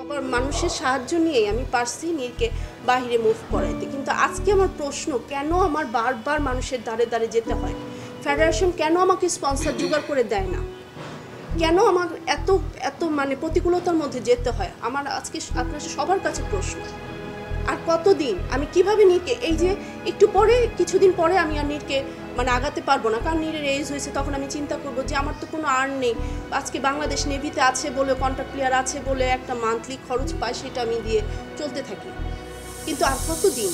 আবার মানুষের সাহায্য নিয়েই আমি পারছি নীরকে বাহিরে মুভ করাইতে, কিন্তু আজকে আমার প্রশ্ন, কেন আমার বারবার মানুষের দ্বারে দ্বারে যেতে হয়? ফেডারেশন কেন আমাকে স্পন্সর জোগাড় করে দেয় না? কেন আমার এত এত মানে প্রতিকূলতার মধ্যে যেতে হয়? আমার আজকে আপনার সবার কাছে প্রশ্ন। আর কতদিন আমি কিভাবে নীরকে, এই যে একটু পরে কিছুদিন পরে আমি আর নীরকে মানে আগাতে পারবো না, কারণ নীরের এজ হয়েছে, তখন আমি চিন্তা করবো যে আমার তো কোনো আর্ন নেই, আজকে বাংলাদেশ নেভিতে আছে বলে, কন্ট্রাক্ট ক্লিয়ার আছে বলে একটা মান্থলি খরচ পাই, সেটা আমি দিয়ে চলতে থাকি, কিন্তু আর কতদিন?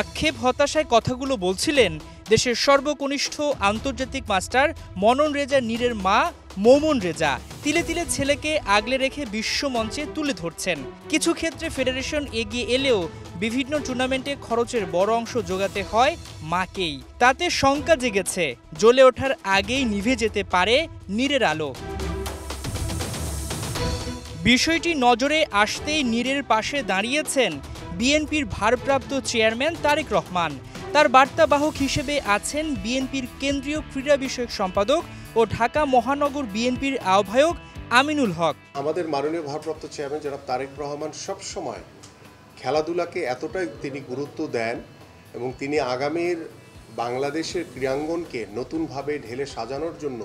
আক্ষেপ হতাশায় কথাগুলো বলছিলেন দেশের সর্বকনিষ্ঠ আন্তর্জাতিক মাস্টার মনন রেজা নীরের মা মৌমন রেজা। তিলে তিলে ছেলেকে আগলে রেখে বিশ্ব মঞ্চে তুলে ধরছেন। কিছু ক্ষেত্রে ফেডারেশন এগিয়ে এলেও বিভিন্ন টুর্নামেন্টে খরচের বড় অংশ যোগাতে হয় মাকেই। তাতে শঙ্কা জেগেছে, জ্বলে ওঠার আগেই নিভে যেতে পারে নীরের আলো। বিষয়টি নজরে আসতেই নীরের পাশে দাঁড়িয়েছেন বিএনপির ভারপ্রাপ্ত চেয়ারম্যান তারেক রহমান। তার বার্তাবাহক হিসেবে আছেন বিএনপির কেন্দ্রীয় ক্রীড়া বিষয়ক সম্পাদক ও ঢাকা মহানগর বিএনপির আহ্বায়ক আমিনুল হক। আমাদের মাননীয় ভারপ্রাপ্ত চেয়ারম্যান জনাব তারেক রহমান সবসময় খেলাধুলাকে এতটাই তিনি গুরুত্ব দেন এবং তিনি আগামীর বাংলাদেশের ক্রীড়াঙ্গনকে নতুনভাবে ঢেলে সাজানোর জন্য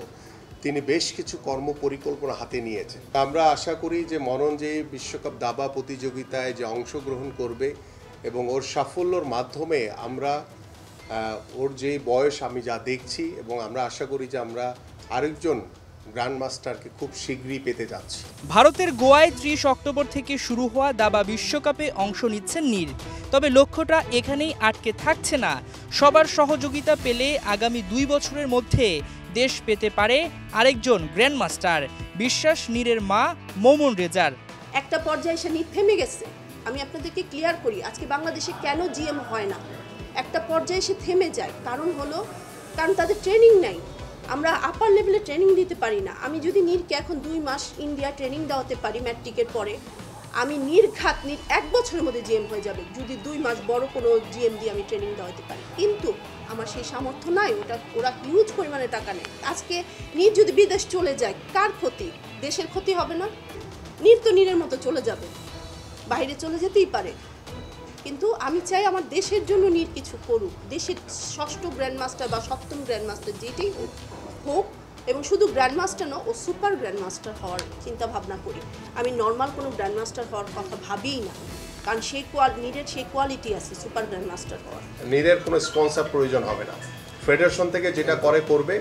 তিনি বেশ কিছু কর্মপরিকল্পনা হাতে নিয়েছেন। আমরা আশা করি যে মনন যে বিশ্বকাপ দাবা প্রতিযোগিতায় যে অংশগ্রহণ করবে এবং ওর সাফল্যর মাধ্যমে আমরা ওর যে বয়স আমি যা দেখছি, এবং আমরা আশা করি যে আমরা আরেকজন গ্র্যান্ডমাস্টারকে খুব শীঘ্রই পেতে যাচ্ছি। ভারতের গোয়ায় 30 অক্টোবর থেকে শুরু হওয়া দাবা বিশ্বকাপে অংশ নিচ্ছেন নীর। তবে লক্ষ্যটা এখানেই আটকে থাকছে না। সবার সহযোগিতা পেলে আগামী 2 বছরের মধ্যে দেশ পেতে পারে আরেকজন গ্র্যান্ডমাস্টার, বিশ্বাস নীরের মা মৌমন রেজার। একটা পর্যায়ে এসে নীর থেমে গেছে। আমি আপনাদেরকে ক্লিয়ার করি, আজকে বাংলাদেশে কেন জিএম হয় না, একটা পর্যায়ে এসে থেমে যায়। কারণ তাদের ট্রেনিং নাই। আমরা আপার লেভেলে ট্রেনিং দিতে পারি না। আমি যদি নীরকে এখন 2 মাস ইন্ডিয়া ট্রেনিং দেওয়াতে পারি ম্যাট্রিকের পরে, আমি নীর 1 বছরের মধ্যে জিএম হয়ে যাবে, যদি 2 মাস বড় কোনো জিএম দিয়ে আমি ট্রেনিং দেওয়াতে পারি। কিন্তু আমার সেই সামর্থ্য নাই, ওরা হিউজ পরিমাণে টাকা নেয়। আজকে নীর যদি বিদেশ চলে যায়, কার ক্ষতি? দেশের ক্ষতি হবে না? নীর তো নীরের মতো চলে যাবে, বাইরে চলে যেতেই পারে, কিন্তু আমি চাই আমার দেশের জন্য নীর কিছু করুক। দেশের 6ষ্ঠ গ্র্যান্ডমাস্টার বা 7ম গ্র্যান্ডমাস্টার যেটাই হোক, এবং শুধু গ্র্যান্ডমাস্টার না, ও সুপার গ্র্যান্ডমাস্টার হওয়ার চিন্তা ভাবনা করি। আমি নর্মাল কোনো গ্র্যান্ডমাস্টার হওয়ার কথা ভাবিই না, কারণ নীরের সেই কোয়ালিটি আছে সুপার গ্র্যান্ডমাস্টার হওয়ার। নীরের কোনো স্পন্সর প্রয়োজন হবে না, ফেডারেশন থেকে যেটা করবে।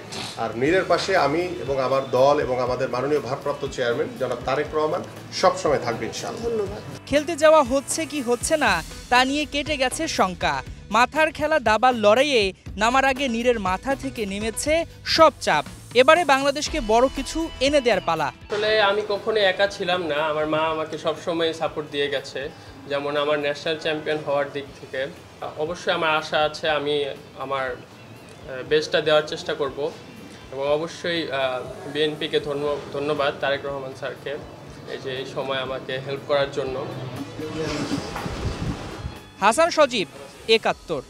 আর নীরের পাশে আমি এবং আমার দল এবং আমাদের মাননীয় ভারপ্রাপ্ত চেয়ারম্যান জনাব তারেক রহমান সবসময় থাকবে ইনশাআল্লাহ। ধন্যবাদ। খেলতে যাওয়া হচ্ছে কি হচ্ছে না তা নিয়ে কেটে গেছে শঙ্কা। মাথার খেলা দাবার লড়াইয়ে নামার আগে নীরের মাথা থেকে নেমেছে সব চাপ। এবারে বাংলাদেশকে বড় কিছু এনে দেওয়ার পালা। আসলে আমি কখনো একা ছিলাম না, আমার মা আমাকে সবসময় সাপোর্ট দিয়ে গেছে, যেমন আমার ন্যাশনাল চ্যাম্পিয়ন হওয়ার দিক থেকে। অবশ্যই আমার আশা আছে, আমি আমার বেস্টটা দেওয়ার চেষ্টা করব, এবং অবশ্যই বিএনপিকে ধন্যবাদ তারেক রহমান স্যারকে এই সময় আমাকে হেল্প করার জন্য। হাসান সজীব, ৭১।